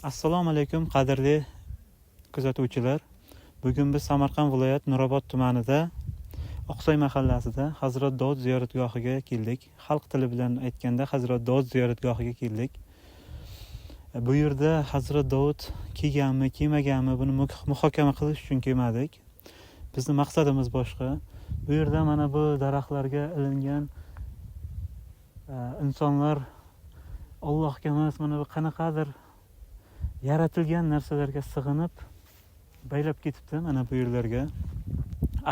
Assalomu alaykum qadrli kuzatuvchilar. Bugun biz Samarqand viloyat Nurobod tumanida Oqsoy mahallasida Hazrat Dovud ziyoratgohiga keldik. Xalq tili bilan aytganda Hazrat Dovud ziyoratgohiga keldik. Bu yerda Hazrat Dovud kelganmi, kelmaganmi buni muhokama qilish uchun kelmadik. Bizning maqsadimiz boshqa. Bu yerda mana bu daraxtlarga ilingan insonlar Allohga emas, mana bu qanaqadir yaratilgan narsalarga sig'inib baylab ketibdi mana bu yerlarga.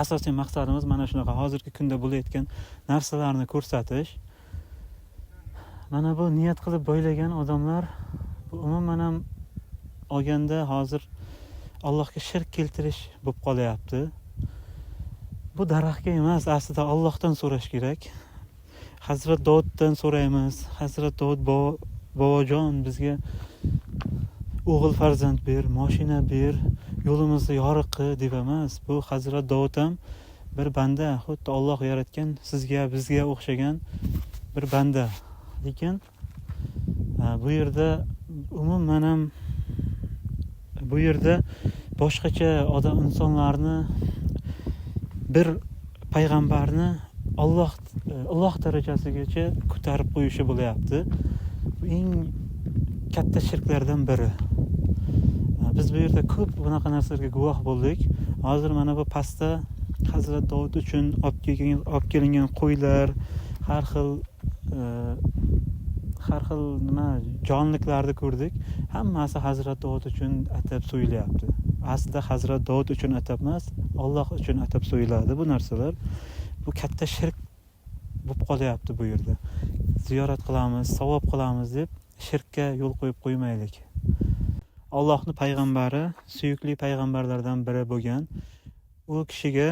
Asosiy maqsadimiz mana shunaqa hozirgi kunda bo'layotgan narsalarni ko'rsatish. Mana bu niyat qilib boylagan odamlar umuman ham olganda hozir Allohga shirk keltirish bo'lib qolyapti. Bu daraxtga emas, aslida Allohdan so'rash kerak. Hazrat Dovuddan so'raymiz. Hazrat Dovud bobojon bizga o'g'il farzand ber, mashina ber, yo'limizni yoriq qil deb emas. Bu Hazrat Dovud ham bir banda, xuddi Alloh yaratgan sizga, bizga o'xshagan bir banda. Lekin bu yerda umuman ham bu yerda boshqacha odam insonlarni bir payg'ambarni Alloh darajasigacha ko'tarib qo'yishi bo'layapti. Bu eng katta shirklardan biri. Biz bu yerda ko'p bunaqa narsalarga guvoh bo'ldik. Hozir mana bu pastda Hazrat Dovud uchun olib kelingan qo'ylar, har xil nima jonliklarni ko'rdik. Hammasi Hazrat Dovud uchun atab so'yilyapti. Aslida Hazrat Dovud uchun atab emas, Alloh uchun atab so'yiladi bu narsalar. Bu katta shirk bo'lib qolyapti bu yerda. Ziyorat qilamiz, savob qilamiz deb shirkka yo'l qo'yib qo'ymaylik. Allohning payg'ambari, suyukli payg'ambarlardan biri bo'lgan. U kishiga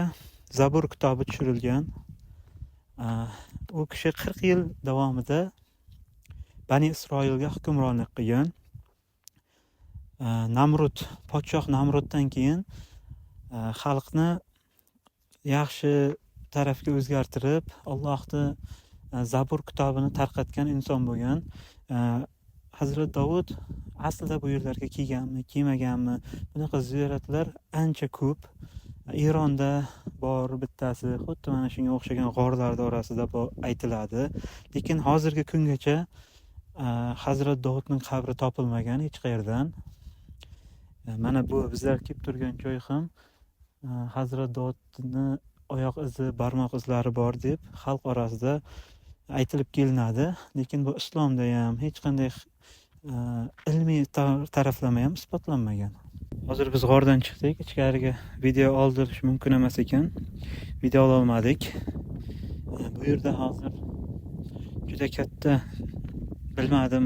Zabur kitobi tushirilgan. U kishi 40 yil davomida Bani Isroilga hukmronlik qilgan. Podshoh Namruddan keyin xalqni yaxshi tarafga o'zgartirib, Allohning Zabur kitobini tarqatgan inson bo'lgan. Hazrat Dovud aslida bu yerlarga kelganmi, kelmaganmi? Bunaqa ziyoratlar ancha ko'p. Eronda bor bittasi, xuddi mana shunga o'xshagan g'orlar orasida aytiladi. Lekin hozirgi kungacha Hazrat Dovudning qabri topilmagan hech qayerdan. Mana bu bizlar kelib turgan joy ham Hazrat Dovudning oyoq izi, barmoq izlari bor deb xalq orasida aytilib kelinadi. Lekin bu islomda ham hech qanday ilmiy taraflama ham isbotlanmagan. Hozir biz g'ordan chiqdik, ichkariga video oldirish mumkin emas ekan. Video ola olmadik. Bu yerda hozir juda katta, bilmadim,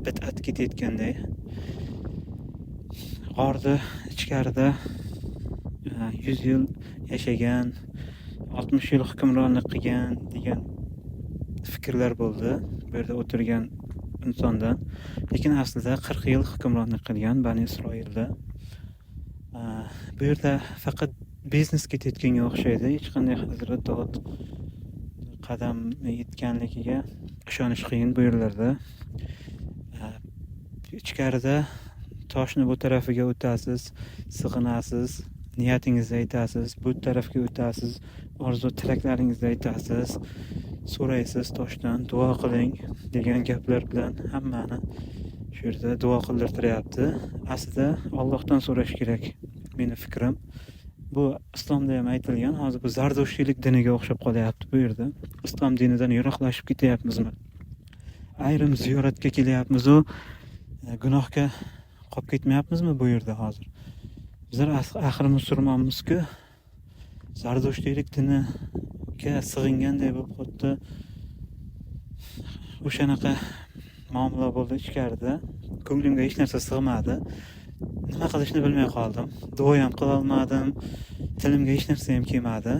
bid'at ketayotganday. G'orda ichkarida 100 yil yashagan, 60 yil hukmronlik qilgan degan fikrlar bo'ldi bu yerda o'tirgan insondan. Lekin aslida 40 yil hukmronlik qilgan Bani Isroilda. Bu yerda faqat biznes ketayotganga o'xshaydi. Hech qanday Hazrat Dovud qadam yetganligiga ishonish qiyin bu yerlarda. Ichkarida toshni bu tarafiga o'tasiz, sig'inasiz, niyatingizni aytasiz, bu tarafga o'tasiz, orzu tilaklaringizni aytasiz, so'raysiz toshdan, duo qiling degan gaplar bilan hammani shu yerda duo qildirtiryapti. Aslida Allohdan so'rash kerak, meni fikrim. Bu islomda ham aytilgan. Hozir bu zardoshiylik diniga o'xshab qolyapti bu yerda. Islom dinidan yiroqlashib ketyapmizmi? Ayrim ziyoratga kelyapmiz-u, gunohga qolib ketmayapmizmi bu yerda hozir? Bizlar axir musulmonmiz-ku, zardoshiylik diniga sig'inganday bo'lib xuddi o'shanaqa muomala bo'ldi ichkarida. Ko'nglimga hech narsa sig'madi. Nima qilishni bilmay qoldim. Duo ham qila olmadim. Tilimga hech narsa ham kelmadi.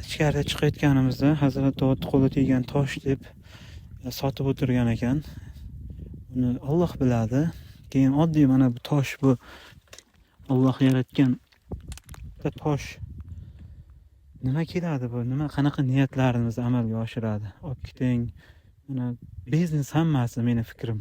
Ichkariga chiqayotganimizda Hazrat Dovud qo'li teggan tosh deb sotib o'tirgan ekan. Uni Alloh biladi. Keyin oddiy mana bu tosh, bu Alloh yaratgan tosh. Nima keladi bu? Qanaqa niyatlarimizni amalga oshiradi? Olib keting. Mana biznes hammasi meni fikrim.